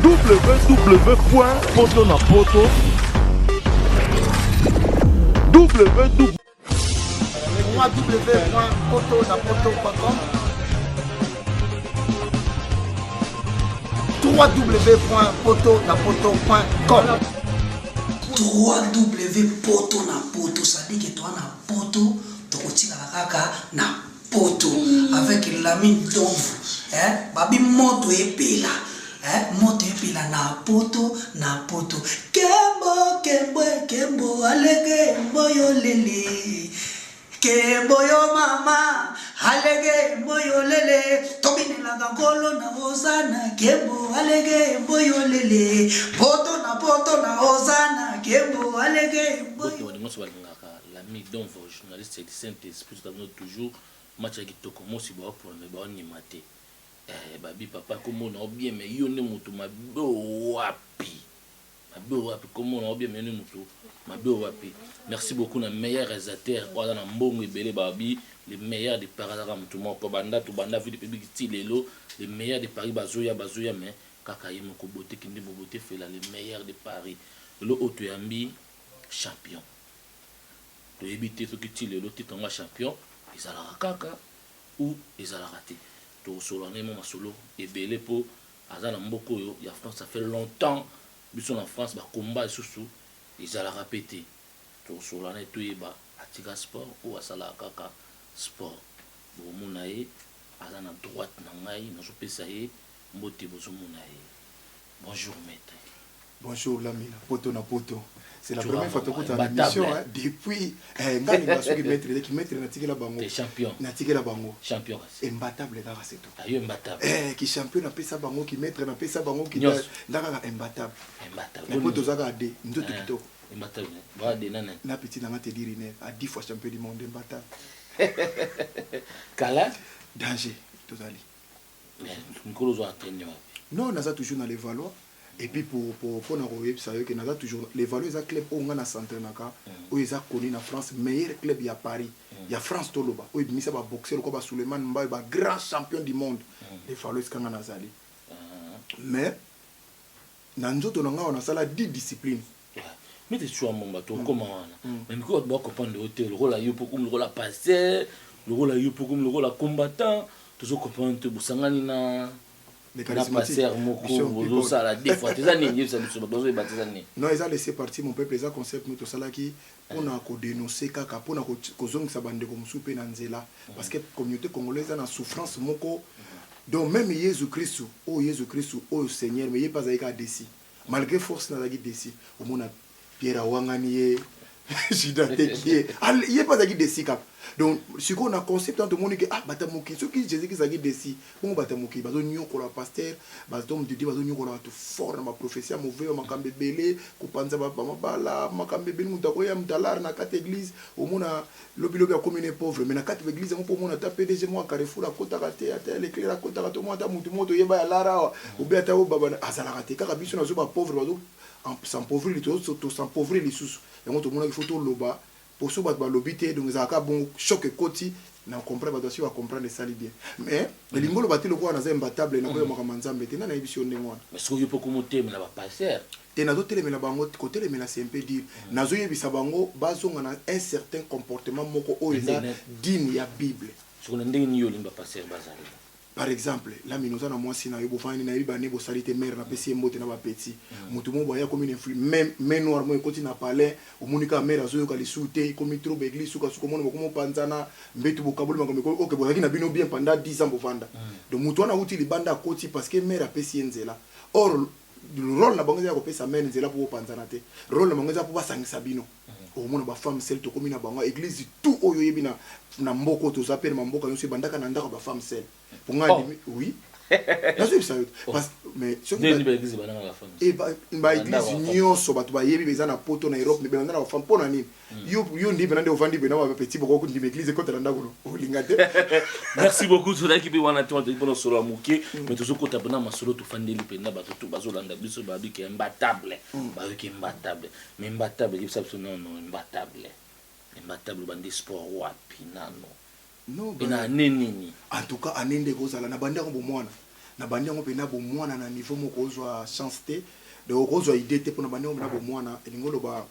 www.potonapoto www.potonapoto.com www.potonapoto.com www.potonapoto, ça dit que toi na poto tokotika kaka na poto avec l'ami Domvu babi moto epela moto epela na poto kembo alege mboyo lele kembo yo mama alege mboyo lele tobinela ngolo na ozana kembo alege mboyo lele poto na ozana kembo alege mboyo. L'ami Domvu, journaliste du Saint-Esprit, toujours match avec Kitoko Mosi pour le bon maté. Babi papa comment on a bien mais yo ne mutu mabo wapi comment on a bien mais ne mutu mabo wapi. Merci beaucoup na meilleur réalisateur kwa na mbongo ebele babi les meilleurs de Paris mutu moko banda to banda vie de public tilelo les meilleurs de Paris bazoya mais kaka yemo ko beauté kindi beauté fait là les meilleurs de Paris le otoyambi champion to ebité to kitilelo titonga champion ezala kaka ou ezala raté. Tout solo mon solo et belé pour azana mboko yo ya France ça fait longtemps biso en France ba combat sous ils allaient répéter tout solo na tout ba atika sport ou asala kaka sport bo munae azana droite na ngai na zo pesa ye mbote bozo munae. Bonjour maître. Bonjour l'ami poto na poto. C'est la première fois que tu as l'émission depuis ngani ngasuki maître qui maître na tikela bango. Champion. Na tikela bango. Champion. Imbattable là c'est tout. Ayo imbattable. Qui champion na pesa bango qui maître na pesa bango qui ndaka imbattable. Imbattable. Mais poto zaka de ndoto kitoko. Imbattable. Ba de nana. Na petit na te dire ne à 10 fois champion du monde imbattable. Kala danger tozali. Nkolo zo entraîner. Non, naza toujours dans les Valois. Et puis pour na royeb ça que naza toujours les Valois za club on na centre naka où ils a connu na France meilleur club il y a Paris il y a France Toloba où il misa ba boxer ko ba Suleiman Mbaye ba grand champion du monde les Valois kanga nazali mais na nzoto nanga on a sala 10 disciplines mais tu sois mon bateau comment même quoi ba comprendre hôtel le rôle yo pour comme le rôle passé le rôle yo pour comme le rôle combattant toujours comprendre busangani na les charismatiques non ils ont laissé partir mon peuple ils ont concept nous tout ça là qui on a ko dénoncer kaka pour na ko zongisa bande ko musupe na nzela parce que communauté congolaise a souffrance moko donc même Jésus Christ oh Seigneur mais il pas aika desi malgré force na lagi desi au mona Pierre Wangani Jidate qui est il est pas aiki desi kaka donc ce qu'on a concept dans tout le monde que ah batamuki ceux qui Jésus qui s'agit desi bon batamuki bazo nyo ko la pasteur bazo me dit bazo nyo ko la tout fort na ma prophétie mauvais makambe belé ko panza ba mabala makambe beni mutako ya mdalar na kate église au mona lobilo ya commune pauvre mais na kate église on peut mona taper des moi Carrefour la kota raté à l'éclair la kota raté moi ta mutu moto yeba ya lara ou bien ta baba azala raté kaka biso na zo ba pauvre bazo sans pauvre les tout sans pauvre les sous et on tout monde il faut tout loba pour ce bat l'obité donc ça a bon choc côté na comprendre ba doit comprendre ça bien mais les lingolo bati le quoi na imbattable na ko makambanzambe tena na émission ndengwana mais ce que yo peut commenter mais na ba passer tena do tele mela bango côté le mela c'est un peu dire nazo yebisa bango bazonga na un certain comportement moko o eza digne ya bible ce qu'on ndenge yo limba passer bazali. Par exemple, là, nous avons moi si na yobo fani na yiba nebo salite mère na pesi mbote na ba petit. Mutu mo boya comme une influ même noir mo continue na parler au monika mère azo ka lisute comme trop église suka suka mo ko mo panzana mbetu bokabuli ngombe ko OK bozaki na bino bien pendant 10 ans bovanda. Donc mutu na uti libanda koti parce que mère a pesi nzela. Or le rôle na bango ya ko pesa mère nzela pour panzana te. Rôle na bango ya pour basangisa bino. Au monde ba femme celle to comme na bango église tout oyo yebi na mboko to zapper mboka yo se bandaka na ndaka ba femme celle. Pour moi, oui. Mais ce qui est l'église nyonso bato ba yebi beza na poto na Europe mais benda na femme pona nini yo ndi benda ofandi bena ba petit boko ndi église ko tanda ko lingate. Merci beaucoup to l'équipe wana to de bono solo amuke mais to zoko tabana masolo to fandeli penda bato to bazolanda biso ba bi ke imbattable ba ki imbattable mais imbattable il s'abso non imbattable bandi sport wapi nano non ina nini en tout cas anende ko sala na banda ko mwana na bandi yango pena bo mwana na niveau moko ozwa chance te de ozwa idée te pona bandi yango pena bo mwana elingolo ba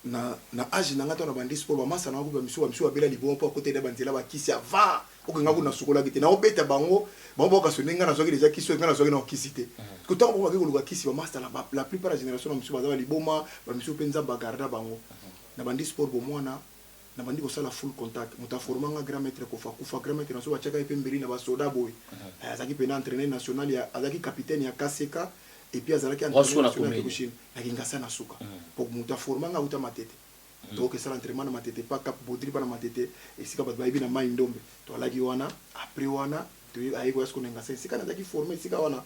na âge na ngata na bandi sport ba masa na ko ba miso abela libon po côté de banzela ba kisi ava okenga ko na sukola kite na obeta bango bango ka sonenga na soki déjà kisi nga na soki na kisi te ko tango ba ko luka kisi ba masa la plupart de la génération na miso ba liboma ba miso penza ba garda bango na bandi sport bo mwana na bandi ko sala full contact muta formanga grand maître ko fa grand maître na so ba chaka ipembeli na ba soda boy azaki pena entraîneur national ya azaki capitaine ya KCK et puis azalaki entraîneur national ya Kushina na kinga sana suka pour muta formanga uta matete donc ça l'entraînement na matete pas cap bodri pas na matete et sika ba bibi na mai ndombe to alaki wana après wana to ayi ko esko nga sika na zaki former sika wana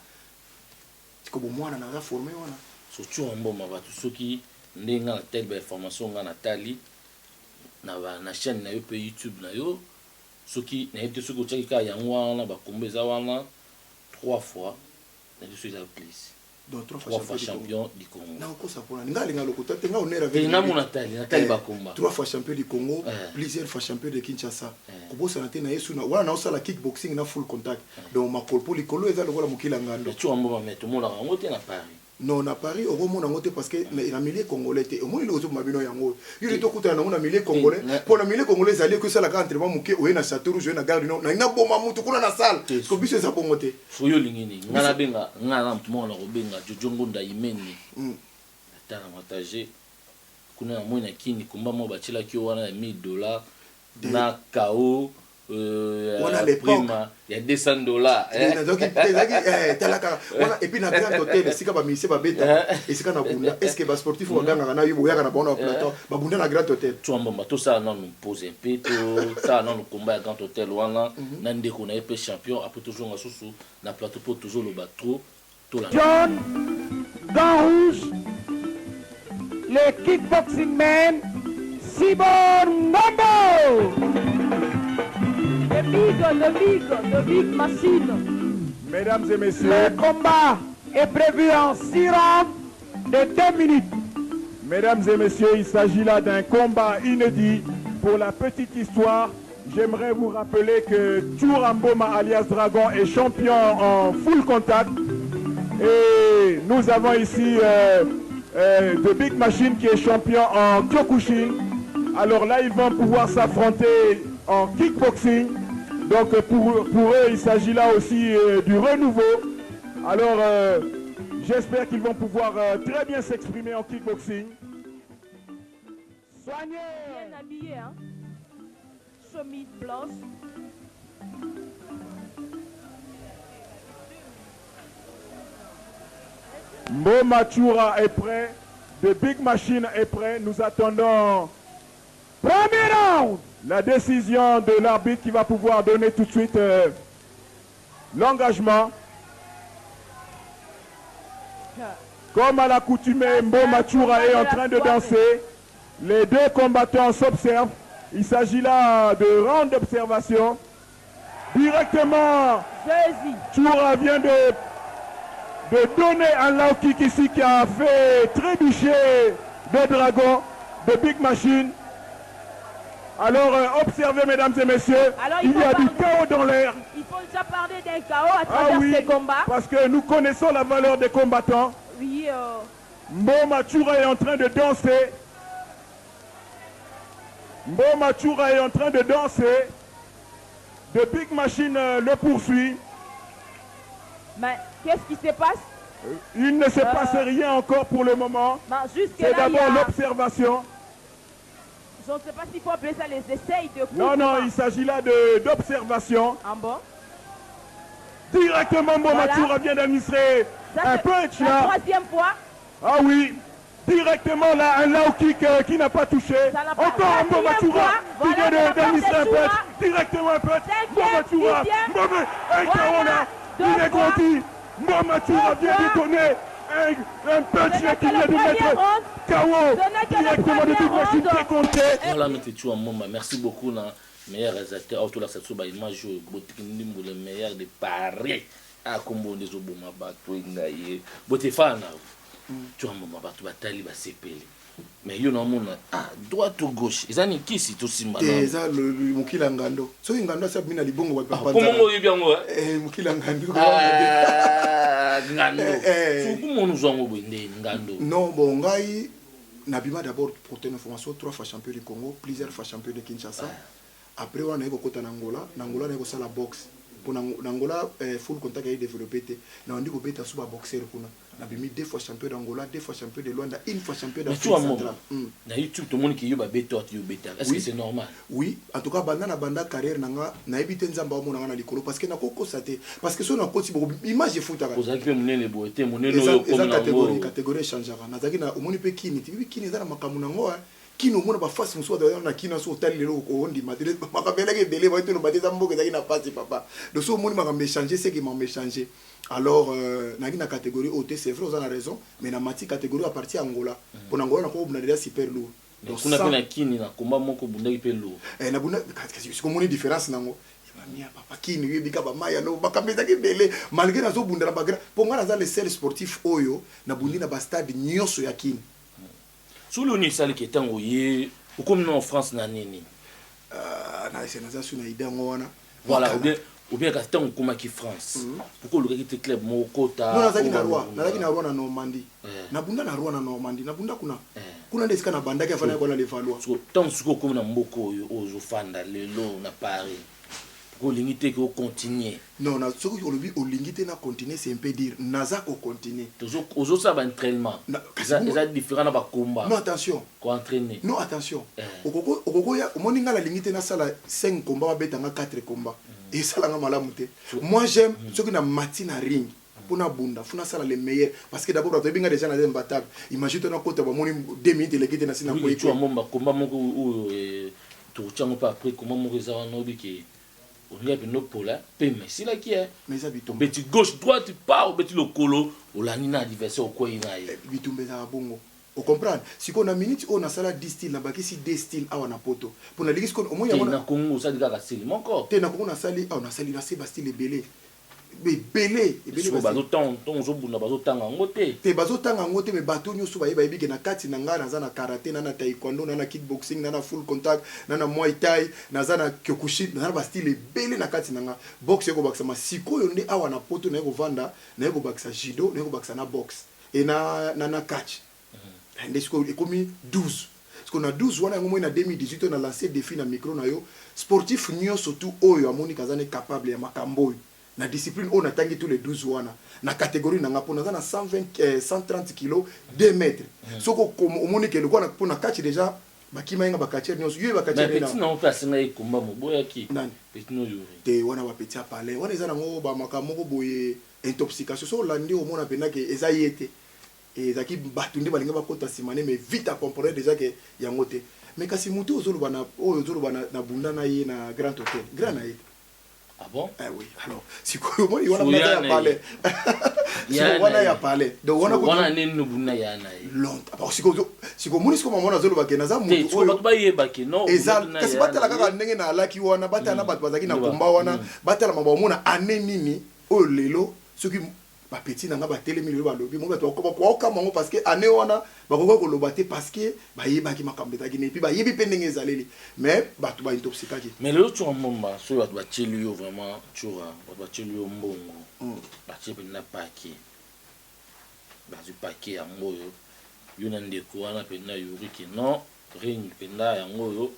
ko bo mwana na former wana surtout en bon mabatu soki ndenga na telle information nga na tali na chaîne na yo pe YouTube na yo soki na yete soki otaki ka yango wana bakombe eza wana 3 fois na yo soki eza please donc 3 fois champion du Congo na ko sapona nga linga lokota tenga onera avec na mona tali bakomba 3 fois champion du Congo plusieurs fois champion de Kinshasa ko bosa na te na yesu na wana na osala kickboxing na full contact donc makolpo likolo eza lokola mokila ngando tu ambo mameto mona ngo te na Paris non na Paris au moins on parce que na milieu congolais te au moins les autres mabino yango il to kuta na milieu congolais pour na milieu congolais ali ko sala ka entraînement muke o na château rouge na gare non na boma mutu kuna na salle ko biso za bongote fuyo lingini ngala benga ngala mtu mona ko benga jojongo nda imeni atara matager kuna na mwana kini kumba mo bachila ki wana $1000 na KO on a les prima il y a $200 donc talaka on et puis na grand hôtel sika ba mise ba beta et sika na bunda est-ce que ba sportif o ganga na yo boyaka na bona plateau ba bunda na grand hôtel tu mbamba to ça non nous pose un peu to ça non nous combat grand hôtel wana na ndeko na épée champion après toujours na susu na plateau pour toujours le battre to la John gant rouge le kickboxing man Sibor Mambo. The big machine. Mesdames et messieurs, Le combat est prévu en 6 rounds de 2 minutes. Mesdames et messieurs, il s'agit là d'un combat inédit. Pour la petite histoire, j'aimerais vous rappeler que Touramboma alias Dragon est champion en full contact. Et nous avons ici The Big Machine qui est champion en Kyokushin. Alors là, ils vont pouvoir s'affronter en kickboxing. Donc pour eux, il s'agit là aussi du renouveau. Alors j'espère qu'ils vont pouvoir très bien s'exprimer en kickboxing. Soignez. Bien habillé, hein. Chemise blanche. Mboma Chura est prêt. The Big Machine est prêt. Nous attendons Premier round. la décision de l'arbitre qui va pouvoir donner tout de suite l'engagement. Comme à l'accoutumée, Mboma Chura est en train de danser. Les deux combattants s'observent. Il s'agit là de round d'observation. Directement, Chura vient de donner un low kick ici qui a fait trébucher le dragon de Big Machine. Alors observez mesdames et messieurs, Alors, il y a du chaos dans l'air. Il faut déjà parler d'un chaos à travers ces combats. Parce que nous connaissons la valeur des combattants. Oui, Mboma Chura est en train de danser. Mboma Chura est en train de danser. The Big Machine le poursuit. mais qu'est-ce qui se passe? Il ne se passe rien encore pour le moment. Jusque C'est là, il y d'abord a... l'observation. Je ne sais pas s'il faut appeler ça les essais de coups. Non, il s'agit là d'observation. En bon. Directement, Mboma Chura vient d'administrer un punch La là. troisième fois. Ah oui. Directement là, un low kick qui n'a pas touché. Ça n'a pas- Encore un Mboma Chura qui Voilà, vient de la d'administrer part un de punch. Chura. Directement un punch. Cinquième, Mboma Chura. sixième. Un Voilà, KO là. deux Il est fois. grandi. Mboma Chura Deux vient fois. de donner un punch Ce là n'est qui que vient le de mettre premier round. KO. Ce n'est que le Directement de premier Big Machine round. qui est compté. voilà mais tu as moment merci beaucoup na meilleur réalisateur auto la cette ba image botikindi le meilleur de Paris a kombo ndezo boma bato ngaye bote fana tu as moment bato batali ba sepele mais yo na mona droite ou gauche ezani kisi to simba na eza mokila ngando soki ngando asa bina libongo ba papa comment mo yebiango mokila ngando ngando suku monu zongo bende ngando non bon ngai nabima d'abord pour une information 3 fois champion du Congo plusieurs fois champion de Kinshasa après on a kota na Angola na ko sala boxe pour Angola full contact est développé na on dit ko beta suba boxer kuna na bimi 2 fois champion d'Angola 2 fois champion de Luanda 1 fois champion d'Afrique centrale na YouTube tout le monde qui yo ba beto yo beta est-ce que c'est normal? Oui, en tout cas banda carrière nanga na ebité nzamba mo na likolo parce que na ko constater parce que so na koti image foota ka ozaki pe munene boete munene yo comme na catégorie changera na zaki na omoni pe kini kini za na makamu nango kino mona ba face muso da na kino so tali lelo ko ondi matele makabela ke délai ba to no bateza mboke zaki na passe papa donc so moni makambe changer c'est que m'a changer alors na catégorie haute c'est vrai vous avez raison mais na mati catégorie à partir Angola pour Angola na ko buna déjà super lourd donc kuna pe na kini na komba moko bundaki pe lourd na bunda kasi ko moni différence nango mia papa kini yebika ba maya no bakambeza ke délai malgré na zo bunda na bagra pour nga na za les seuls sportifs oyo na bundi na ba stade nyonso ya kini sous le nisali qui est en oye ou comme en France na nini na senaza suna idango wana voilà ou bien quand on comme qui France pourquoi le gars qui club mo kota non nazaki na roi na Normandie na bunda na roi na Normandie na bunda kuna ndeska na bandaki afana kwa na le Valois so tant suko comme na mboko ozo fanda lelo na Paris pour limiter que continuer non na soko olobi olingité na continuer c'est un peu dire naza ko continuer ozo ça va entraînement ça différent na ba combat non attention ko entraîner non attention okoko ya moninga la limité na sala 5 combats ba betanga 4 combats et ça la malamu te moi j'aime ce que na matina ring pour na bunda funa sala les meilleurs parce que d'abord tu binga déjà na imbattable imagine toi na kota ba moni 2 minutes les gite na sina ko tu amomba combat moko ou tu chango pas après comment mo za na obiki on y a une pola mais si là qui est mais habitons petit gauche droite tu pars petit le colo ou la nina adversaire quoi il a bitumbe za bongo on comprend si qu'on a minute on a sala 10 styles là baki si 10 styles a wana poto pour na ligi ko au moins ya na Congo ça dit ka seli mon corps te na ko na sali on a sali na se bastille belé belé bazo temps zo bunda bazo tanga ngote te bazo tanga ngote mais bato nyoso ba yebi ke na kati na ngana za na karate na taekwondo na kickboxing na full contact na muay thai na za na kyokushin na ba style belé na kati na boxe ko baksa masiko yo nde awa na poto na ko vanda na ko baksa judo na ko baksa na boxe et na catch ndesiko ekomi 12 parce qu'on a 12 wana ngomo na 2018 on a lancé défi na micro na yo sportif nyo surtout oyo amoni kazane capable ya makambo na discipline on a tangi tous les 12 wana na catégorie na ngapo na 120 130 kg 2 mètres soko omoni ke lokwa na pona catch déjà bakima inga bakatcher nyo yo bakatcher na petit na place na ikomba moboya ki petit no yo te wana ba petit parler wana eza nango ba makamoko boye intoxication so landi omona pena ke eza yete et zaki batundi balinga bakota simane mais vite à comprendre déjà que yango te mais kasi mutu ozolo bana na bunda na ye na grand hôtel grand na ye ah bon oui alors si ko mo yona na ya parler si wana ya parler donc wana nini no bunda ya na ye longtemps parce que si ko moni ko mona zolo bakena za mutu oyo ba ye bakeno ezal kasi batala kaka ndenge na alaki wana batala na bato bazaki na komba wana batala mabo mona ane nini oyo lelo soki ba petit nanga ba telemi le ba lobi mo bato ko ka mango parce que ane wana ba ko ko lobaté parce que ba yeba ki makambeta ki ne puis ba yebi pendenge ezaleli mais bato ba intoxikaki mais le tu en momba so bato ba tcheli yo vraiment tu vois ba tcheli yo mbongo ba tcheli na paki ba du paki ya ngoyo yo na ndeko wana penda yuri ki non ring penda ya ngoyo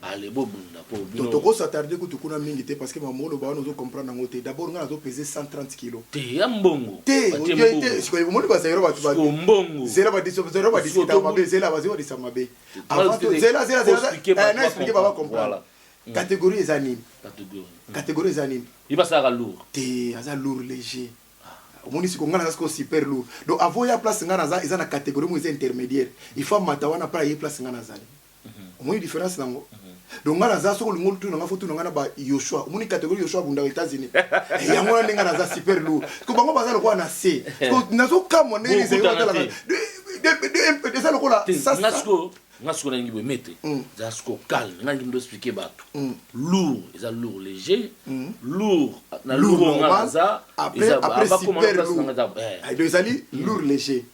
allez bobunda po bino toko s'attarder ko tukuna mingi te parce que mamolo ba on zo comprendre ngote d'abord nga zo peser 130 kg te ya mbongo te siko mo ba zero ba tuba mbongo zero ba disita mabe zela ba zero disita mabe avant to zela na expliquer ba comprendre catégorie les animes catégorie les animes il va ça lourd te aza lourd léger omoni siko ngana za super lourd donc avoya place ngana za eza na catégorie mo intermédiaire il faut matawana para ye place ngana za omoni différence nango donc ngana za soko lingolo tu nga foto nga na ba Yoshua omoni catégorie Yoshua bunda aux États-Unis yango na ndinga na za super lourd ko bango baza lokwa na C ko nazo kamo neli ze yota la de ça lokola ça ngasko na ngibo mete za sko calme nga ngimdo expliquer bato lourd eza lourd léger lourd na lourd ngaza après super lourd donc ezali lourd léger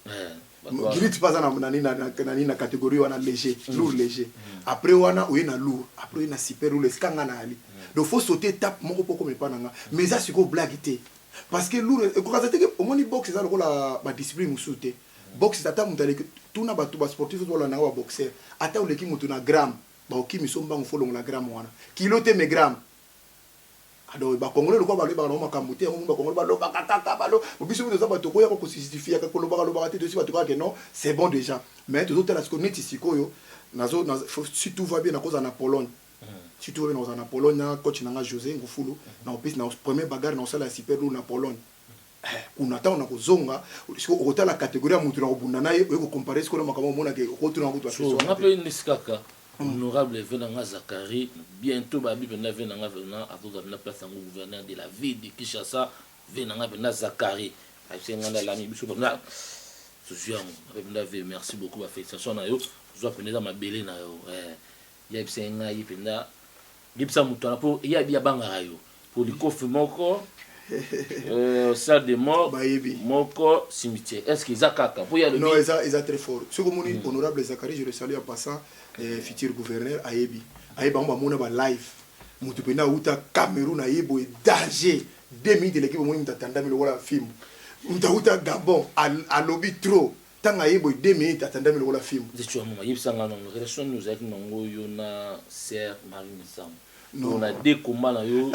limite pas na catégorie wana léger lourd léger après wana oye na lourd après oye na super lourd skanga na ali donc faut sauter étape moko poko me pa nanga mais ça siko blague té parce que lourd ko kazate ke omoni boxe ça lokola ba discipline musuté boxe tata mutale tuna batu ba sportif to la na ba boxer ata oleki mutu na gramme ba okimi somba ngfolongo la gramme wana kilo te me gramme ado ba congolais ko ba le ba no makamute ba congolais ba lo ba kaka ba lo biso biso za ba to ko ya ko justifier ka ko lo ba te to ba que non c'est bon déjà mais tout la ce net ici ko yo nazo si tout va bien na cause en Pologne si tout va bien en Pologne na coach nanga José Ngufulu na opis na premier bagarre na sala super lourd na Pologne unataka na kuzonga siko okota la catégorie ya mutu na obunda naye ko comparer siko na makamo mona ke ko tuna mutu so on appelle niskaka honorable Venanga Zakari bientôt babi pena Venanga Venanga atoza na place en gouverneur de la ville de Kinshasa Venanga Venanga Zakari asenga na lami biso na socio avec merci beaucoup ba félicitations na yo zo pena mabele na yo ya bisenga yipenda gipsa mutu na po ya bia bangara yo pour le coffre moko salle de mort moko cimetière est-ce que Zakaka pour y aller non ils très fort ce que mon honorable Zakari je le salue en passant futur gouverneur ayebi on va mona ba live mutu pena uta Cameroun ayebo danger 2 minutes l'équipe mo mtatanda mi lokola film mtauta Gabon à lobby trop tant ayebo 2 minutes atanda mi lokola film je mama yibsanga non relation nous avec nango yo na Sir Marine Sam on a des combats là yo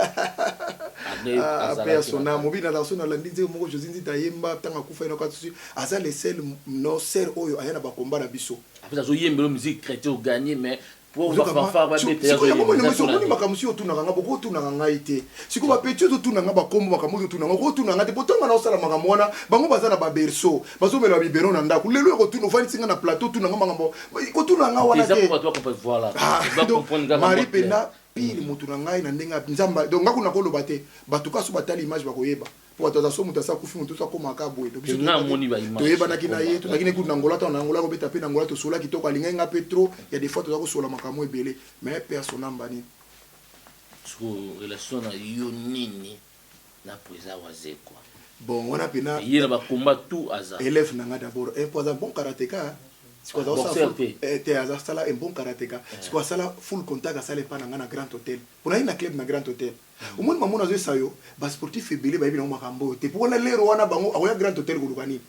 persona mobile na sona la ndinze moko Josinzi tayemba tanga kufa ina kwatsu asa les sel no ser oyo ayana ba combat na biso après ça yembelo musique chrétien gagner mais pour va faire ba bete ya yo makamusi otuna nganga boko otuna nganga ite siko ba petit otuna nganga ba kombo makamusi otuna nganga otuna nganga te botonga na osala makamwana bango bazana ba berceau bazomela bibero na ndako lelo ko tuna ofani singa na plateau tuna nganga makambo ko tuna nganga wana te voilà va comprendre Marie Pena pile mutu na ngai na ndenga nzamba donc ngakuna ko loba te batuka so batali image ba koyeba po ataza so mutu asa kufi mutu so ko makabwe donc na moni ba image to yeba na kina ye to na kine ku na ngola to na ngola ko beta pe na ngola to sola kitoko alinga nga petro ya des fois to ko sola makamo ebele mais personne mbani so relation na yo nini na presa waze quoi bon on a pena yera ba combat tout hasard élève na nga d'abord un poids bon karatéka c'est quoi ça un bon karatéka c'est quoi ça là full contact à ça les pas na grand hôtel pour na club na grand hôtel au moins maman zo sayo ba sportif ebele ba bina makambo te pour na lero wana bango akoya grand hôtel ko lukani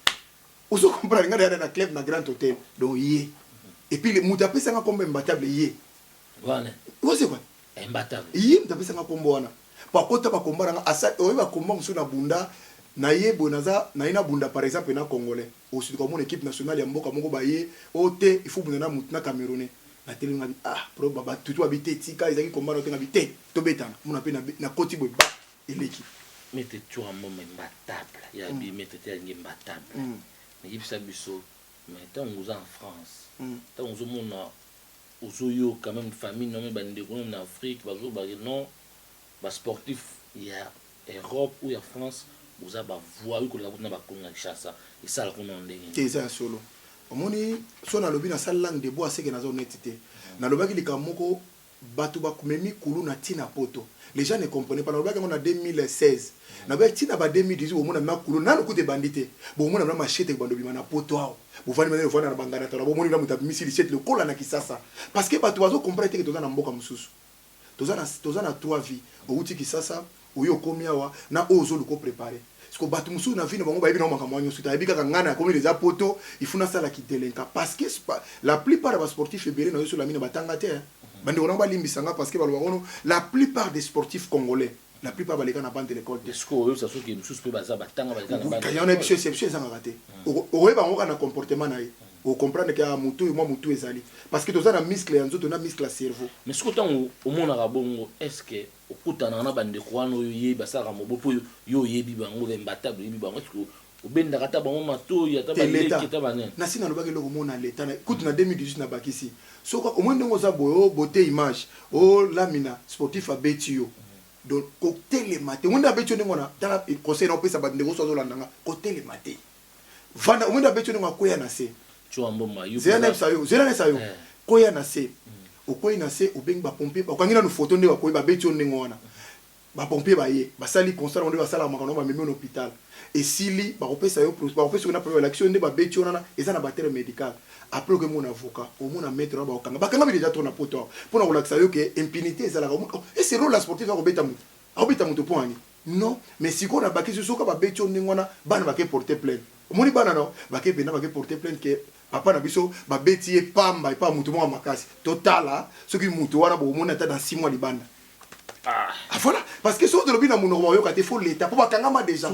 oso comprendre nga na club na grand hôtel donc yé et puis le muta pesa nga kombe imbattable yé voilà c'est quoi imbattable yé muta pesa nga kombo wana pa kota ba komba nga asa oyo ba komba musu na bunda na yebo naza na ina bunda par exemple na congolais aussi comme mon équipe nationale ya mboka moko baye ote il faut bunda na mutna camerounais na tele ngabi pro baba tutu habité tika ezaki komba no tenga bité to betana mona pe na koti boy ba eleki mete tu un moment imbattable ya bi mete te ngi imbattable mais yipsa biso mais tant nous en France tant nous mona ozoyo quand même famille non mais bande ko en Afrique bazo ba non ba sportif il y a Europe ou il y a France vous avez voix que la na ba konga chassa et ça la konga ndenge teza solo omoni so na lobi na salle langue de bois c'est que na zone netité na lobaki likamoko batu ba kumemi kulu na tina poto les gens ne comprenaient pas na lobaki on a 2016 na ba tina ba 2018 omona makulu na lokute bandité bo omona na machete bando bima na poto ao bo vani mena vana na bangana to bo omoni na muta misili set le kola na kisasa parce que batu bazo comprendre que toza na mboka mususu toza na 3 vies outi kisasa oyo komiawa na ozo luko préparer parce que batu musu na vino bango ba bino makamwa nyosuta abika ngana comme les apoto il faut na sala ki delinka parce que la plupart des sportifs ebele na yo la mine batanga te bande on ba limbisanga parce que la plupart des sportifs congolais la plupart baleka na bande de l'école de score ça so ki musu pe baza batanga baleka na bande kayona biso exception za ngate o ba ngo na comportement na ye o comprendre que mutu moi mutu ezali parce que toza na muscle ya nzoto na muscle ya cerveau mais ce que tant au mona ka bongo est-ce que okutana na bande kwano yo basa ka mobopo yo yebi bango imbattable yebi bango o benda kata bango mato ya ta baleki ta banen na sina lobaki loko mona leta na kutu na 2018 na bakisi soko au moins ndongo za boyo beauté image o lamina sportif a betio donc cocktail le matin on a betio ndongo na tala conseil na pesa bande ko so landanga cocktail le matin vana on a betio ndongo koya na se chuamboma yo zena sayo koya na se okoyi na se obengi ba pompier ba kangina no photo nde ba koyi ba betio ndongo wana ba pompier ba ye ba sali constat on va sala makano ba memi hôpital et sili ba opesa yo ba opesa na première l'action de ba beti ona eza na batterie médical après que mon avocat au mon maître ba okanga ba kanga déjà tourna poto pour na relaxa yo que impunité eza la et c'est rôle la sportif va obeta mutu point non mais si qu'on a baki sur soka ba beti on ngona bana ba ke porter plainte moni bana no ba ke bena ba ke porter plainte que papa na biso ba beti e pamba e pa mutu mo makasi total ce qui mutu wana bo mona ta dans 6 mois libanda. Ah voilà parce que sur de l'obina mon royo ka te faut l'état pour bakangama déjà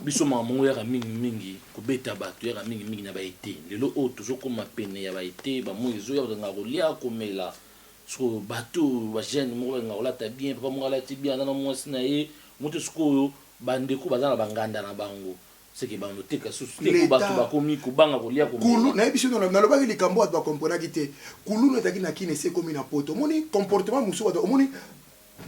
biso mamango ya mingi ko beta batu ya mingi na ba été lelo o toujours comme pene ya ba été ba mo ezo ya nga rolia komela so batu ba jeune mo nga rola ta bien papa mo la ti bien na mo sina ye moto sko bande ko bazana banganda na bango c'est que bando te ka susute ko batu ba komi ko banga rolia ko kulu na biso na lo ba likambo at ba comprendre kite kulu na taki na kine se komi na poto moni comportement musu wa moni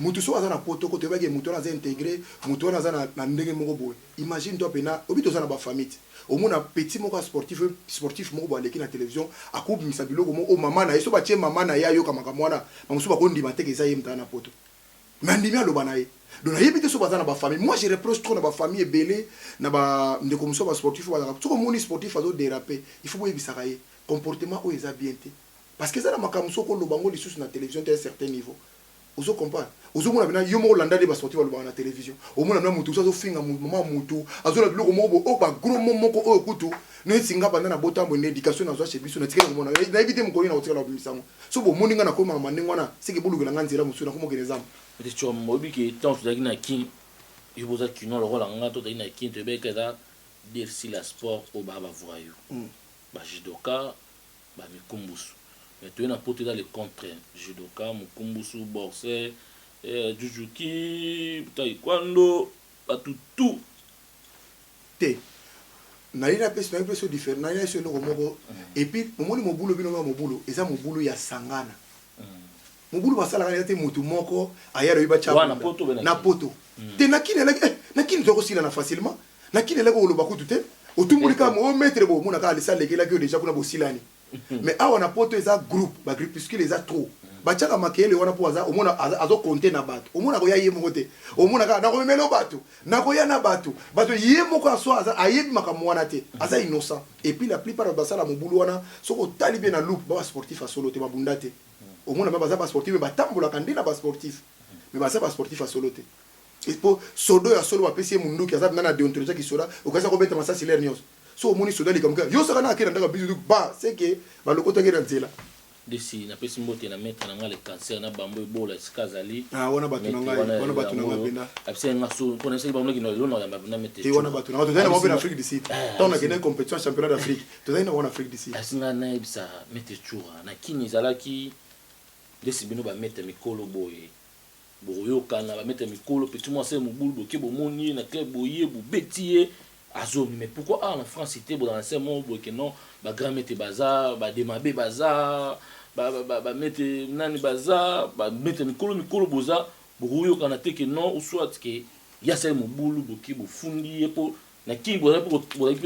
mutu so azana poto ko te ba ke mutu na za intégré mutu na za na ndenge moko boy imagine toi pena obito za na ba famille au moins un petit moko sportif moko ba leki na télévision akubi misabilo ko o mama na yeso ba tie mama na ya yo kama kamwana musu ba ko ndima te ke za yemta na poto mais ndimi alo banaye donc yebite so bazana ba famille moi je reproche trop na ba famille belé na ba ndeko muso ba sportif ba ko moni sportif azo déraper il faut boye bisaka ye comportement o eza bien te parce que ça na makamuso ko lo bango lisusu na télévision à un certain niveau ozo comprendre ozo mona bina yo mo landa de ba sportif ba na télévision o mona na mutu so finga mama mutu azo na biloko mo o ba gros momoko o kutu ne singa banda na botambo na éducation na zo chez biso na tikela mona na éviter mo koli na otikela bisango so bo moninga na ko mama ndengwana sike bulu na nganzira musu na ko mo kelezam mais tu mobi que tant tu na ki yo boza kino le rôle nga to na ki te be kada dire si la sport au baba voyou ba judoka ba mikumbusu. Mais tu es dans le contraire. Judoka, mukumbusu, boxer, jujuki, taekwondo, tout. Té. Naïna pèse na pèse différent. Naïna c'est le moko. Et puis au moment mo boulot bino mo boulot, eza mo boulot ya sangana. Mo boulot basala kana te mutu moko ayaro iba cha. Na poto. Té nakine to ko sila na facilement. Nakine la ko lo bakutu te. Otumulika mo maître bo mona ka alisa lekela que déjà kuna bo silani. Mais on a poto eza groupe ba groupuscule eza trop bachaka makele wana po aza omona azo compter na bato omona ko ya ye moko te omona ka na ko memelo bato na ko ya na bato ye moko aso aza ayebi makambo wana te aza innocent et puis la plupart basala mobulu wana soko tali bien na loop ba sportif a solo te ba bunda te omona ba baza ba sportif ba tambola kandina ba sportif mais baza ba sportif a solo te et pour sodo ya solo ba pesi mundu ki aza na déontologie ki soda okaza ko beta masasi l'air nyos so moni soda li kamka yo saka na akira ndaka bizu ba c'est que ba lokota ngera nzela desi na pesi mbote na mettre na le cancer na bambo ebola skazali wana batu na ngai benda abse nga so connaissez bambo ki no lona ya bana mettre ti wana batu na to na mo en Afrique du Sud tant na kene compétition championnat d'Afrique to na wana Afrique du Sud asinga na ebisa mettre chura na kini zalaki desi bino ba mettre mikolo boye boyo kana ba mettre mikolo petit moi c'est mobulu boke bomoni na club boye bo betier azoni mais pourquoi en France c'était dans ces mots que non ba grand mettre bazar ba demabe bazar ba mettre nani bazar ba mettre mikolo boza boyo kana te que non ou soit que ya c'est mobulu boke bo fundi pour na ki boza pour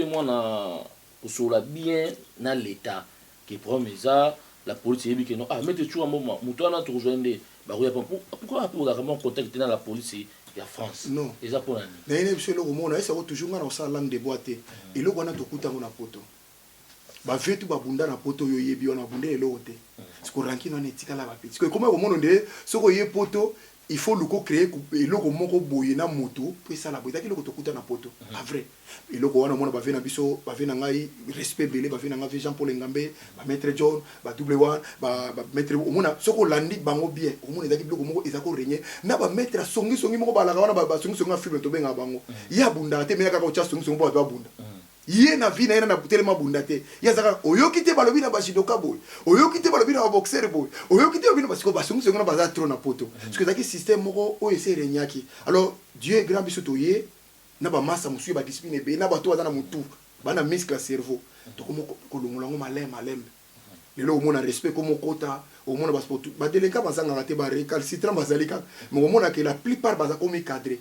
moi na pour la bien na l'état qui promet ça la police dit que non ah mettez toujours un moment mutana to rejoindre ba pourquoi pour vraiment contacter dans la police ya France non eza pona na ene biso lo komona esa ko toujours ngana osala langue de boîte et lo kona to kutango na poto ba vetu ba bunda na poto yo yebi ona bunda elo te siko rankino na etikala ba petit ko comment komona nde soko ye poto il faut le créer eloko moko boye na moto po esala boye taki loko to kuta na poto pas vrai eloko wana mona ba vena biso ba vena ngai respect belé ba vena ngai Jean Paul Ngambe ba maître John ba double one ba maître omona soko landi bango bien omona taki loko moko ezako régner na ba maître songi moko ba la wana ba songi na film to benga bango ya bunda te me ka ko cha songi ba bunda ye na vie na ena na telema bunda te ya zaka oyoki te balobi na bashidoka boy oyoki te balobi na boxer boy oyoki te balobi na basiko basungu na baza trop na poto parce que zaki système moko o ese renyaki alors Dieu est grand biso toye na ba massa musu ba discipline be na bato baza na mutu bana muscle cerveau to komo kolongolango malem lelo omona respect komo kota omona ba sport ba delinka bazanga ngate ba recalcitrant bazalika mais omona que la plupart baza komi cadré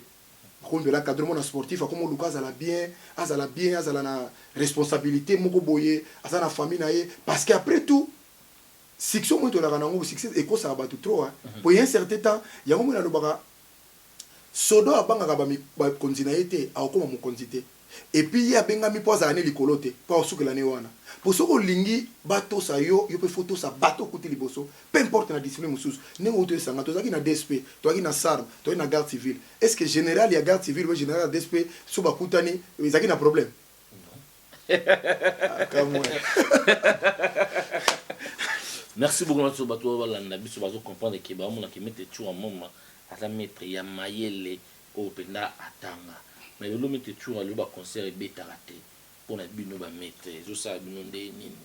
comme de la cadre sportif comme Lucas azala bien azala na responsabilité moko boye azala na famille na ye parce que après tout section mo to la kanango succès et ko ça ba tout trop pour un certain temps ya mo na lobaka sodo abangaka bakonzi na ye te akokoma mokonzi te epuis ye abengami mpo azala ne likolo te mpo asukela ne wana po soki olingi batosa yo mpe fo tosa bato okuti liboso peu importe na discipline mosusu ndenge outi esanga tozalaki na dsp tozalaki na sarme tozalaki na garde civile est ce que général ya garde civile oyo général ya dsp so bakutani ezalaki na problème merci beaucoup na bato balanda biso bazocomprendre ke bamonaki mete toujours moma aza maître ya mayele oyo mpenza atanga mais lelo mete toujours alo baconcert ebetaka te mpona bino bamaître ezosala bino nde nini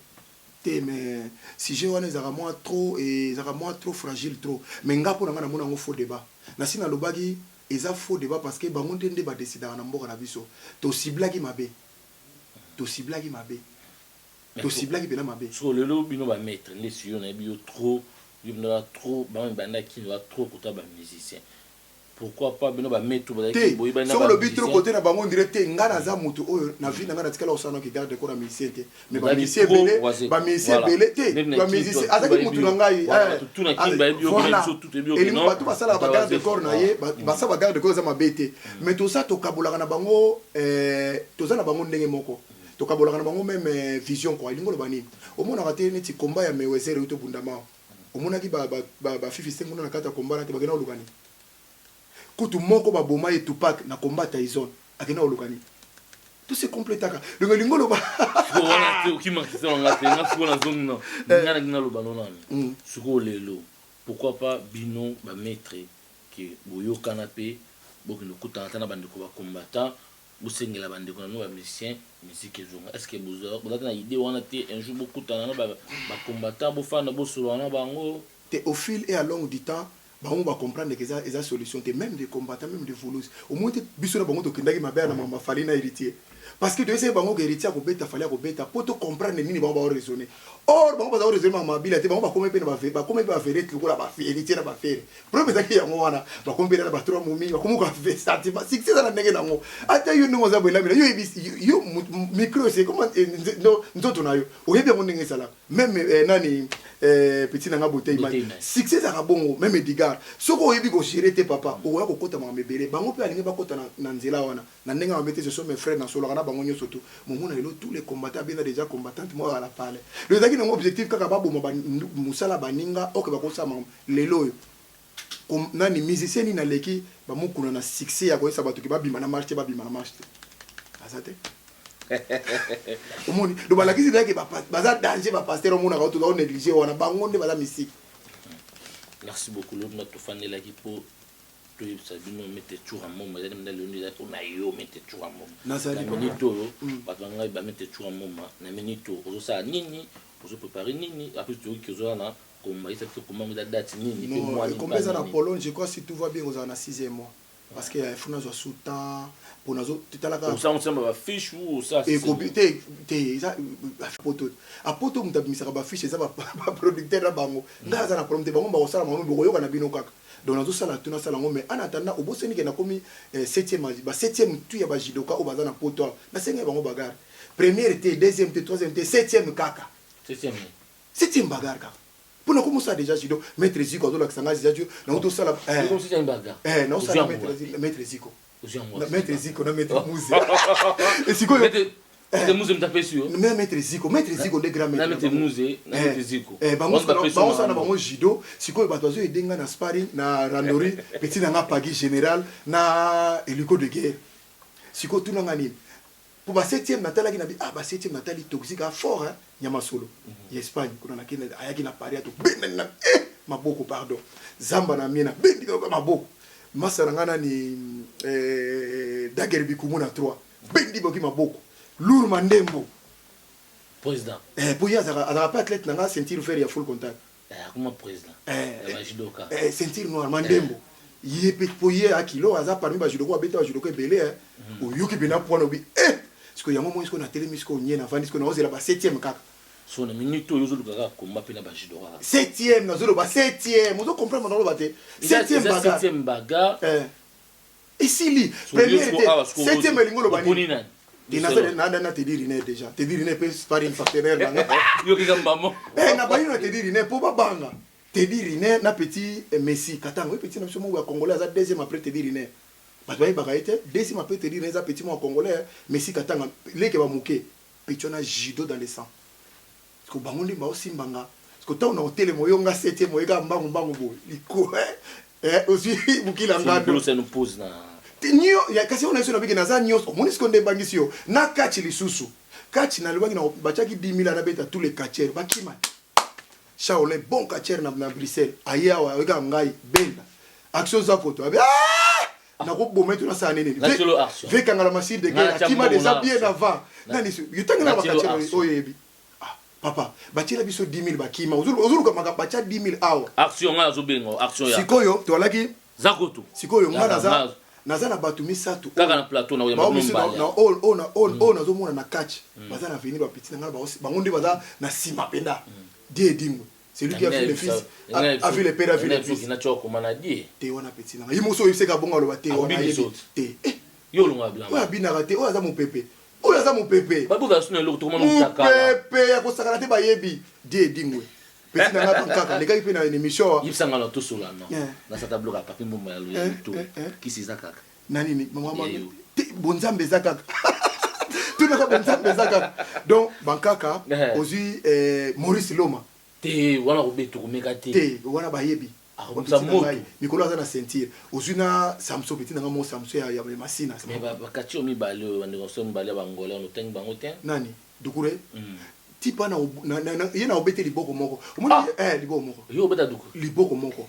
te mais sujet wana ezalaka mwa trop fragile trop mais nga mpo na nga namona yango faux débat nasi nalobaki eza faux débat parce que bango nde badesidaka na mboka na biso tosiblaki mabe tosiblaki mpena mabe so lelo bino bamaître nde siyo nayebi yo trop yo bino trop bango ebandaki no trop kota bamusicien pourquoi pas bino bamaître soko lobi trop côté na bango ndire te nga naza motu oyo na vie na nga natikala kosala ki garde ko na musicien te mais bamusicien ebele te bamusicien azaki motu na ngai elingo bato basalaka bagarde de corps na ye basala bagarde de corps eza mabe te mais toza tokabolaka na bango toza na bango ndenge moko tokabolaka na bango même vision quoi elingo loba nini omonaka te neti komba ya mewesere uto bundama omonaki bafifi senguna na kati ya komba na te bagenda olukani kutu moko baboma ye Tupac na combat Tyson akena olukani tout se complétaka le lingo loba wana te okimakisa ngate ngasuko na zongna ngana ngina loba nonani suko lelo pourquoi pas bino ba maître que boyo canapé bokino kutana na bandeko ba combattant bosengela bandeko na no ba musicien musique ezonga est-ce que bozo na idée wana te un jour bokutana na ba combattant bofana bosolo na bango te au fil et à long du temps bango ba comprendre que eza solution te même des combattants même des voleuses au moins biso na bango to kindaki mabe na mama fali na héritier parce que de essayer bango que héritier ko beta fali ko beta pour to comprendre nini bango ba raisonner or bango ba raisonner mama bila te bango ba komé pe na ba komé ba faire ko la ba héritier na ba faire problème ezaki yango wana ba komé na ba trois momi ba komo ka faire sentiment six ça na ndenge nango ata yo ndongo za bola yo yo micro c'est comment nzoto na yo o yebi ngo ndenge sala même nani petit nanga bouteille succès za bongo même Edgar soko oyebi ko gérer te papa o ya ko kota ma mebele bango pe alinga ba kota na nzela wana na ndenga mabete ce sont mes frères na solo kana bango nyoso to momona lelo tous les combattants bien déjà combattants moi à la parler le zaki no objectif kaka ba bomo musala baninga o ke ba ko sama lelo comme nani musicien ni na leki ba mukuna na succès ya ko sa batu ke ba bima na marché azate omoni do balakisi dake baza danger ba pasteur omona ka to ka négliger wana bango nde baza musique. Merci beaucoup l'autre notre fan de l'équipe pour ça bino mettre toujours en moment il y a le nid on a yo mettre toujours en moment na minito ba banga ba mettre toujours en moment na minito ozo sa nini ozo préparer nini après tu que ozo na comme ça fait comment la date nini pe moi comme ça na Pologne je crois si tout va bien ozo na 6e mois parce que il faut nazo souta pour nazo tutalaka ça on sema ba fiche ou ça et copité te ça poto a poto mutabimisa ba fiche ça ba producteur na bango ndaza na problème te bango ba osala bango boyo kana bino kaka donc nazo sala tuna sala ngo mais en attendant oboseni ke na komi 7e tu ya ba jidoka o baza na poto na senga bango bagarre première te deuxième te troisième te 7e kaka 7e bagarre kaka pour nous commencer déjà judo maître Zico do la sanga Zico na auto sala comme si c'est un bagarre non sala maître Zico maître Zico na maître Mouze et Zico de Mouze me taper sur maître Zico de grand maître Mouze maître Zico bango ça na bango judo Zico ba tozo edenga na sparring na randori petit na pagi général na hélico de guerre Zico tout ngani pour ba 7e natala ki na bi ba 7e natali toxique à fort hein nyama solo Espagne kuna na kina ayaki na Paris to benna maboko pardon zamba na miena bendi ko maboko masarangana ni dager bikumu na 3 bendi boki maboko lourd mandembo président pour ya za pas athlète na ceinture vert ya full contact comment président ba judoka ceinture noire mandembo yepe poye akilo aza parmi ba judoka beta judoka belé hein o yuki bina point obi parce que yango moi na télé misko nyena vandi ko na ozela ba 7e kaka so na minute oyo zo lukaka komba pena ba judoka 7e na zo ba 7e mo zo comprendre na lo bate 7e bagarre et si li première 7e lingo lo bani et na te dire ne déjà te dire ne peut pas une partenaire na yo kigamba mo na bani na te dire ne po babanga te dire ne na petit Messi katango petit na somo wa congolais za deuxième après te dire ne bato bayebaka ye te. Deuxième peut te dire eza petit moi congolais mais si katanga leke bamuke petona judo dans le sang parce que bango ndi ba osimbanga parce que tant on a hôtel moyonga 7e moyega mbangu bo liko aussi bukila ngando c'est nous pose na nyo ya kasi on a sur na za nyos moni skonde bangisi yo na kachi lisusu kachi na lwangi na bachaki 10 000 na beta tous les catchers bakima Shaolin bon catcher na Bruxelles aya wa wega ngai benda action za koto na ko bometo na sa nene veka ngala machine de guerre akima déjà bien avant nani yutanga na catcher oyebi papa bachila biso 10 000 bakima uzuru kama bacha 10 000 awa action nga zobengo action ya sikoyo to alaki zakoto sikoyo nga naza na batu misatu kaka na plateau na ya mbali na all na zo mona na catch baza na venir ba petit na ngala bango ndi baza na sima penda die dingo c'est lui qui a fait le fils a vu le père a vu le fils na choko manadi te wana petit na yimo so yiseka bonga lo bate wana te yo longa blanc oya bina rate oya za mon pepe oya za mon pepe babuka suna lo to mona mutaka pepe ya ko sakana te ba yebi die dingo petit na ngata kaka le gars pe na émission yipsanga na to sola non na sa tableau ka papi mbomba ya lo to kisiza kaka nani ni mama bonzambe za kaka tout na bonzambe za kaka donc bankaka ozi Maurice Loma te wana robeto komeka te wana bayebi akomsa moto mikolo aza na sentir ozuna Samson petit nanga mo Samson ya masina mais bakati omi bale bande ko somi bale bangola on teng bango te nani dukure tipa na yena obete liboko moko omoni liboko moko yo obeta duku liboko moko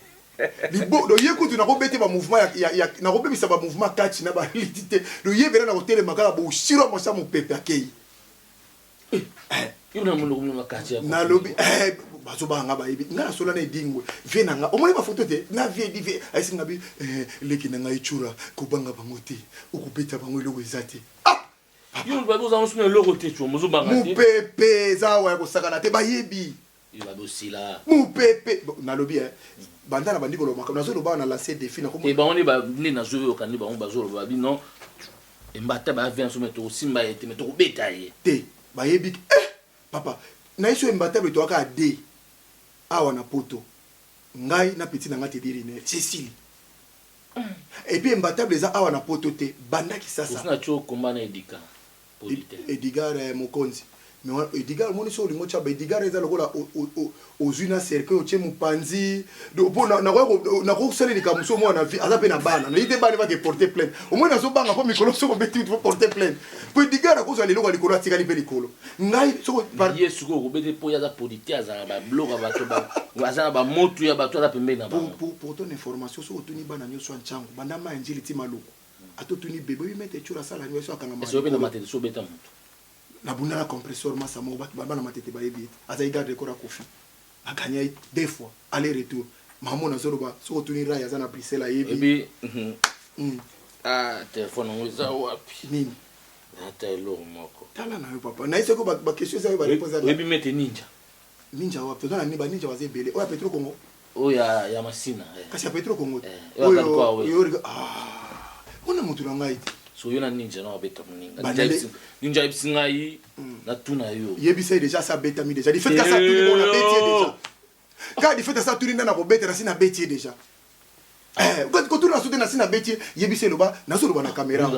libo do yekutu na robete ba mouvement ya na robebisa ba mouvement catch na ba litite do yebera na hotel makala bo shiro mo sa mo pepe akei yo na mundo kumuna catch ya na lobi bazobanga bayebi ngana sola na edingwe vie nanga omoni ba photo te na vie dive aisi ngabi leki nanga ichura kubanga bango te ukubeta bango loko ezate yo ba boza nsuna loko te tu mozo banga te mu pepe zawa ya kosakana te bayebi yo ba bosila mu pepe na lobi bandana bandiko lo makam nazo lo ba na lancer défi na komo e ba on ba ni na zo yo kan ni ba on ba zo lo ba bi non e mbata ba vient so meto simba yete meto ko beta ye te bayebi papa na iso mbata beto aka de awa na poto ngai na petit na ngati diri ne Cécile et puis imbattable eza awa na poto te bandaki sasa usina cho komba na Edika Edgar Mokonzi mais Edgar moni so lingo cha Edgar eza lokola ozuna cercle oche mupanzi do bona na ko sala ni kamuso mo na vie aza pe na bana na ite bana va ke porter plainte au moins na so banga ko mikolo so ko beti faut porter plainte po Edgar ko zali lokali ko atika li pe likolo ngai so par yesu ko beti po ya za politia za ba bloga ba to ba waza ba motu ya ba to za pembe na ba pour ton information so tuni bana nyoso nchangu banda ma njili ti maluko atotuni bebe bi mete chura sala nyoso akanga ma so be na matete so beta motu na bunda na compresseur masa mo ba bana matete ba yebi aza garde ko ra kofi a gagné 2 fois aller retour maman na zoroba so tuni raya za na Bruxelles yebi téléphone ngoza wapi nini ata elo moko tala na yo papa na iseko ba question za yo ba réponse yebi mete ninja wapi tona ni ba ninja waze bele o ya Petro Congo o ya masina kasi ya Petro Congo yo ona mutu na ngai so yo na ninja na beta mninga ninja ipsinga yi na tuna yo yebi sai déjà ça beta mi déjà di fait que ça tuni on a bêté déjà quand di fait ça tuni na ko beta na sina bêté déjà quand tu na souté na sina bêté yebi sai loba na so loba na caméra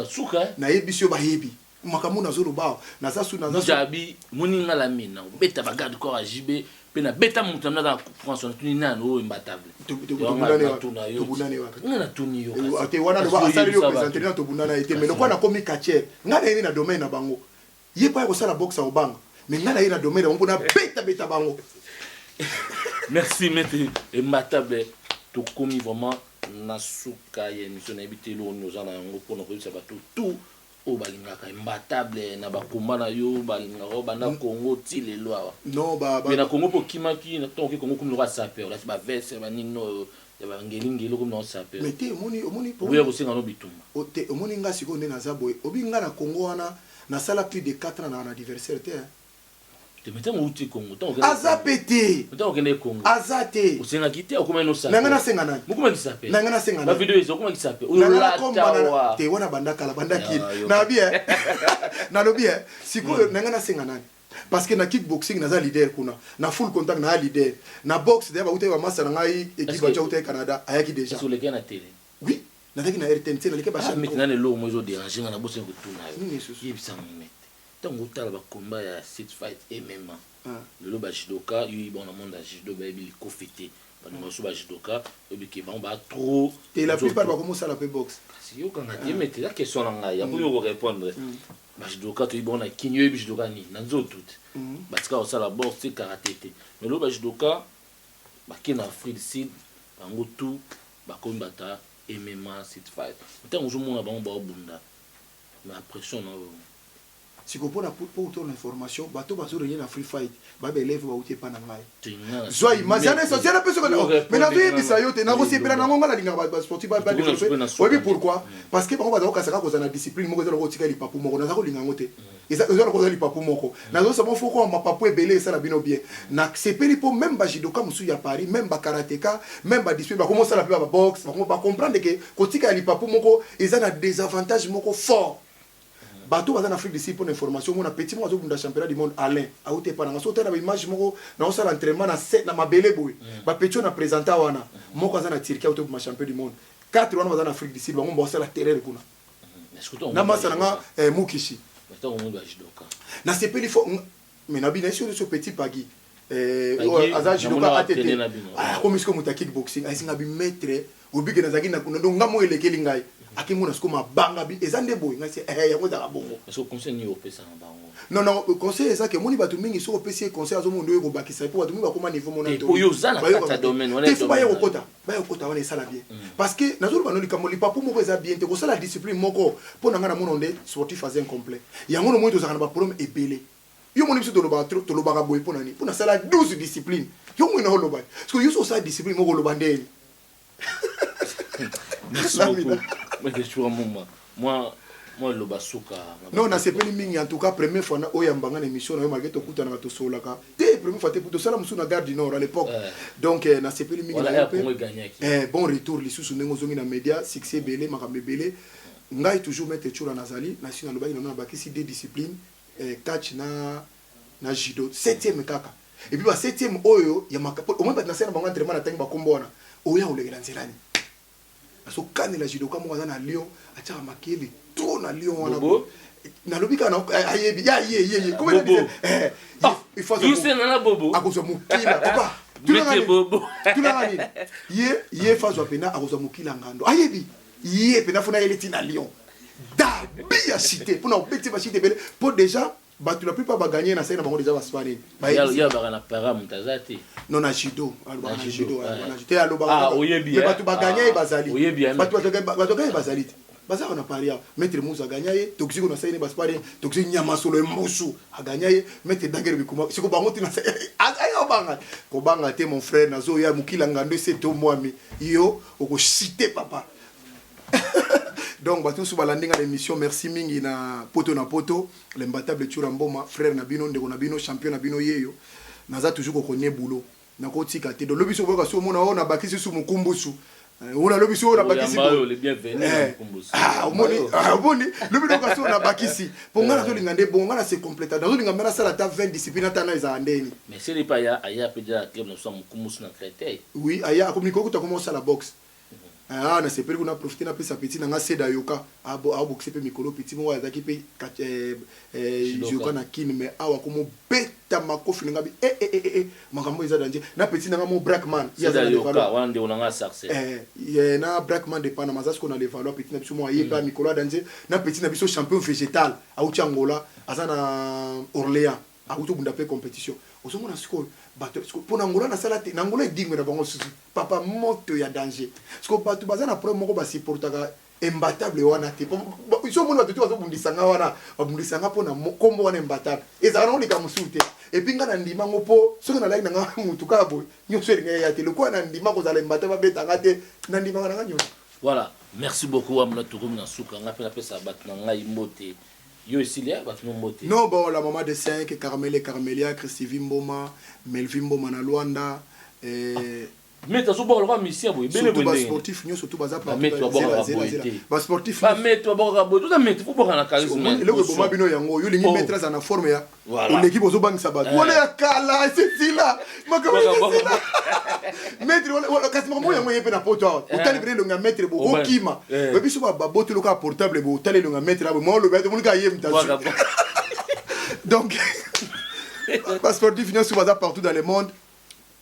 na yebi sio ba yebi makamu na zo loba na za su na za jabi muninga la mina beta ba garde corps ajibe pe na beta mutu na France tuni na no imbatable tobunane wa ngana tuni yo ate wana loba asali yo présenter na tobunana ete mais lokwa na komi catcher ngana ene na domaine na bango ye pa ko sala boxe au bango mais ngana ene na domaine na bango na beta bango merci maître imbatable to komi vraiment na suka ya émission na bitelo nous en ngo pour nous ça va tout o balingaka imbatable na bakomba na yo balingaka bana Congo ti lelo awa non ba mais na Congo po kimaki na tonke Congo comme le roi saper là ba veste ba nino ya ba ngelingelo comme no saper mais te omoni po ya kosenga no bitumba o te omoni nga siko nde na zabo obinga na Congo wana na sala plus de 4 ans na anniversaire te te mettons au Congo tonke azapete tonke ne Congo azate osenga kite okoma no saper nanga na senga nani mukuma ki saper nanga na senga na video iso okoma ki saper nanga komba te wana bandaka la bandaki na bien na lobi siko nanga na senga nani parce que na kickboxing naza leader kuna na full contact na leader na boxe de ba uté ba masa na ngai équipe ya Canada ayaki déjà sur le gars na télé oui nazaki na RTNC naleki ba chaîne maintenant le moi zo déranger na bosse ko tuna nini susu yebisa mete tango tala ba combat ya street fight MMA le lo ba judoka yu bon na monde ya judo ba bi ko fêter ba no so ba judoka obi ke ba trop et la plupart ba comment ça la boxe si yo kana te mete la question na ngai ya pour yo répondre ba judoka to bon na kinyo bi judoka ni na zo tout ba tika ça la boxe c'est karaté mais lo ba judoka ba kina Afrique du Sud bango tout ba kombata MMA street fight tant on joue mon ba bunda mais pression na si ko pona pour ton information bato bazo renye na free fight ba be élève ba uti pa na ngai zoi mazana sociale personne mais na vie bisayote na ko sepela na ngonga la linga ba sportif ba développer oui pourquoi parce que ba ba kasaka ko na discipline moko zo ko tika li papu moko na za ko linga ngote eza ko za li papu moko na zo samo foko ma papu ebele ça la bino bien na sepeli po même ba judoka musu ya Paris même ba karatéka même ba discipline ba commencer la ba boxe ba comprendre que ko tika li papu moko eza na désavantage moko fort bato baza na Afrique du Sud pour information mon petit mo azobunda championnat du monde Alain aute pa na so tena ba image moko na o sala entraînement na set na mabele boy ba petit na présenter wana moko aza na Turquie aute ma champion du monde 4 wana baza na Afrique du Sud ba ngomba sala terrain kuna na masana nga mukishi bato mo ba judoka na sepeli fo mais na bina sur ce petit pagi aza judoka atete comme est-ce que muta kickboxing asinga bi maître obike na zaki na kuna ndo ngamo elekeli ngai akimona skoma banga bi ezande boy ngasi yango za bongo est-ce que conseil ni opesa na bango non conseil ça que moni batu mingi so opesi conseil azo mondo yeko bakisa po batu mingi bakoma niveau mona to yo zana kata domaine on est faut ba yokota wana sala bien parce que nazolo banoli kamoli papu moko eza bien te ko sala discipline moko po na ngana mono nde sportif phase incomplet yango no moito za kana ba problème ebele yo moni biso to lo ba boy po nani po na sala 12 discipline yo mo na holoba parce que yo so sala discipline moko lo bandeli merci beaucoup mais je suis un moment moi le basuka non na sepeli mingi en tout cas première fois na oyambanga na émission na yo malgré to kutana to solaka te première fois te pour to sala musu na Gare du Nord à l'époque donc na sepeli mingi bon retour lisusu nengo zongi na média succès belé makambe belé ngai toujours mettre chura nazali na sina loba ina na bakisi des disciplines catch na judo 7e kaka et puis ba 7e oyo ya makapo au moins ba na sena bango entraînement na tangi ba kombona oya olegela nzelani aso kanela judoka mo na Lyon ataka makeli trop na Lyon wana na lobika na ayebi ye comment il dit il faut you say na bobo akozo mukila papa tu bobo ye fazo pena akozo mukila ngando ayebi ye pena fona eleti na Lyon da bia cité pour na petit ba cité pour déjà batu la plupart ba gagner na sena bango déjà ba spare ya ba na para mutazati non na judo na judo te aloba mais batu ba gagner bazali batu gagner bazali baza on a parlé maître Moussa gagner toxique na sena ba spare toxique nyama solo musu a gagner maître dangere bikuma siko bango tina ayo banga ko banga te mon frère nazo ya mukila ngando c'est to mwami yo oko citer papa. Donc bato sou balandinga l'émission merci mingi na poto l'imbattable Turamboma frère na bino ndeko na bino champion na bino yeyo naza toujours ko connaît boulot na ko tika te do lobiso boka so mona ona bakisi su mukumbusu ona lobiso ona bakisi le bienvenu mukumbusu moni lobiso ka so na bakisi po ngana zo linga nde bon ngana se complète dans linga mena sala ta 20 discipline ta na za ndeni mais c'est pas ya peja club na so mukumbusu na Créteil oui aya communiquer ko ta commencer la boxe na sepeli kuna profiter na pesa petit na seda yoka boxer pe mikolo petit mo wa zaki pe joka na kin mais awa komo beta makofi ngabi makambo eza danger na petit na mo brackman ya za yoka wande onanga succès na brackman de pana mazas ko na le valoir petit na biso mo aye pa mikolo danger na petit na biso champion végétal auti Angola azana Orléans auto bunda pe compétition osomona siko bato pour Angola na sala te Angola edingwe na bango susu papa moto ya danger siko bato bazana problème moko ba supportaka imbattable wana te iso mona bato bazo bundisanga wana babundisanga pona kombo wana imbattable ezana olika musute et puis ngana ndima ngopo soki na like na nga mutu ka boy nyonso eringa ya te lokwa na ndima ko zala imbattable betanga te na ndima na nga nyonso. Voilà, merci beaucoup amna tukum na suka nga pena pesa bat na ngai mbote. Yo ici là bat no mbote. Non bon la maman de 5 Carmelia Christivie Mboma, Melvin Mboma na Luanda Mais tu as souvent le mission pour les sportifs, nous surtout bazar par les sportifs. Pas mettre toi boire tout ça mettre faut boire na charisme. Le ko bomba bino yango yo lingi mettre en forme ya. L'équipe ozo bang sabat. Wala ya kala c'est là. Maka mettre wala kasima mo yango yepe na poto. Utali bino nga mettre bo kima. Ba biso ba boto lo ka portable bo utali lo nga mettre ba mo lo ba mo ka yem ta. Donc les sportifs nous sommes partout dans le monde.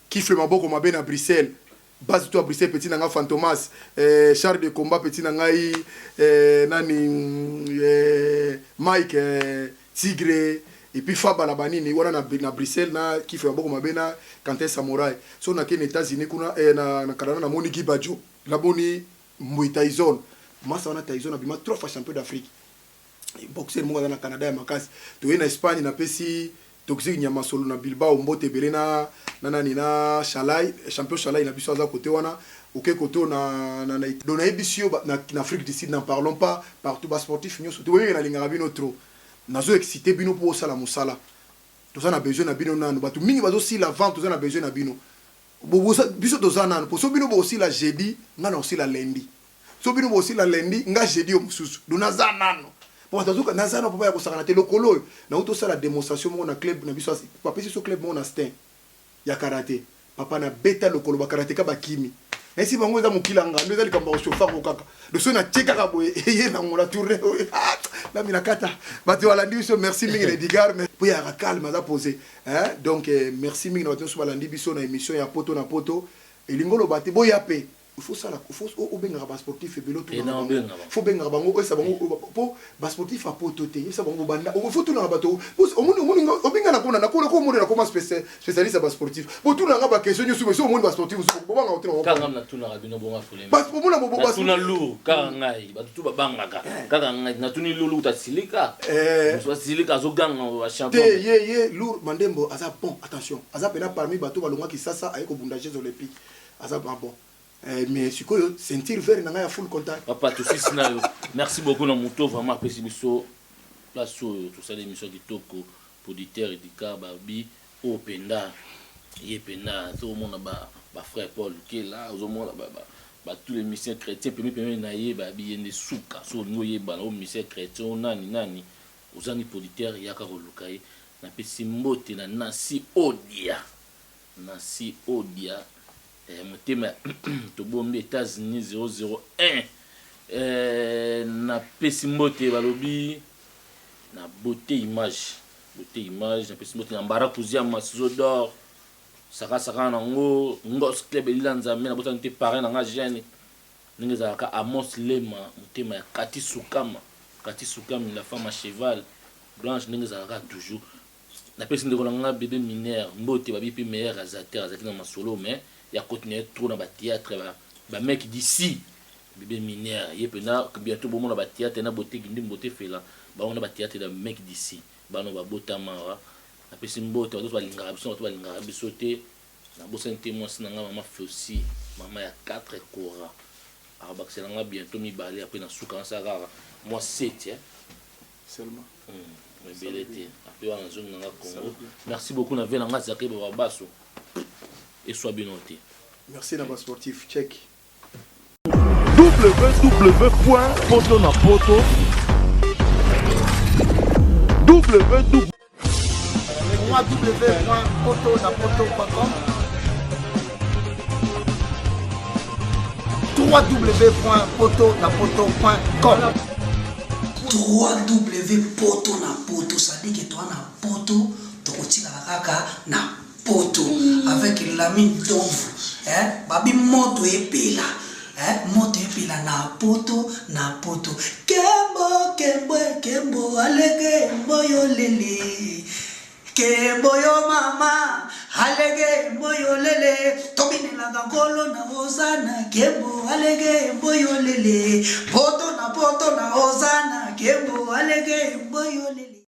Kiffe le mabo comme à Bruxelles. Base toi Bruxelles petit nanga Fantomas, char de combat petit nanga nani Mike Tigre et puis Fab Alabanini voilà na Bruxelles na kiffe le mabo comme à Quentin Samouraï. So na ken États-Unis kuna na Canada na Monique Badjo. La boni Mouy Tyson. Massa na Tyson a bima 3 fois champion d'Afrique. Boxer mo na Canada ya makasi. To en Espagne na pesi toxique nyama solo na Bilbao mbote belena nani na Chalai champion Chalai na biso za côté wana OK côté na dona ebisio na Afrique du Sud n'en parlons pas partout bas sportif nyo surtout oui na lingara bino trop nazo excité bino pour sala musala to ça na besoin na bino nanu batu mingi bazo si la vente to ça na besoin na bino biso to ça nanu pour so bino bo aussi la jeudi nga na aussi la lundi so bino bo aussi la lundi nga jeudi o mususu dona za nanu. Bon, tazuka nazana papa ya kosakana te lokolo na uto sala démonstration mo na club na biso papa si so club mo na stin ya karaté papa na beta lokolo ba karaté ka bakimi esi bango za mukilanga ndo za likamba ko chauffeur ko kaka de so na cheka ka boye ye na ngona tourner la mina kata bati wala ndiso merci mingi le digar mais pour ya calme za poser hein donc merci mingi na bato so balandi biso na émission ya poto na poto elingolo bati boya pe il faut ça là il faut au benga ba sportif et belo tout faut benga bango ça bango po ba sportif a pototé ça bango banda il faut tout na bato o benga na kona ko mo na ko spécialiste ba sportif bo tout na ba question sur so mo ba sportif bo banga otro kanga na tout na rabino bo ngafule ba mo na bo ba tout na lu kanga ngai ba tout ba banga kanga ngai na tout ni lulu ta silika so silika zo ganga wa champion ye lourd mandembo aza bon attention aza pena parmi bato balonga ki sasa ayeko bundage olympique aza bon. Mais si quoi sentir vers na full contact papa tout si nayo merci beaucoup na moto vraiment apprécié biso place tout ça l'émission qui toko auditeur et dika babi au penda ye penda tout le monde ba frère Paul qui est là au monde ba tous les missions chrétiens premier na ye babi yende suka so ngoye ba au mission chrétien nani aux auditeur ya ka rolukai na pesi mbote na Nancy Odia motema to bombe États-Unis 001 na pesi mbote balobi na beauté image na pesi mbote na Mbarakuzia Masizo d'or saka nango ngos club elanza me na botana te parrain na nga jeune ninga ka Amos Lema motema ya Kati Sukama la femme à cheval blanche ninga ka toujours na pesi ndeko na nga bébé mineur mbote babi pe meilleur azateur azaki na masolo mais ya continuer trop dans ba théâtre ba mec d'ici bébé mineur yé pena bientôt bon na ba théâtre na beauté gindi beauté fela ba on na ba théâtre da mec d'ici ba no ba botama wa na pesi mbote ba linga biso te na bosa témoin na nga mama fait aussi mama ya 4 kora ba que bientôt mi balé après na souka ça rara moi 7 seulement merci beaucoup na vela nga zaké ba baso et sois bien noté. Merci Naba Sportif, check. www.potonapoto www.potonapoto.com www.potonapoto.com www.potonapoto ça dit que toi na poto to kotika kaka na poto avec l'ami d'ombre babi moto epela moto epela na poto kembo alege mboyo lele kembo yo mama alege mboyo lele tobinela ngolo na ozana kembo alege mboyo lele poto na ozana kembo alege mboyo lele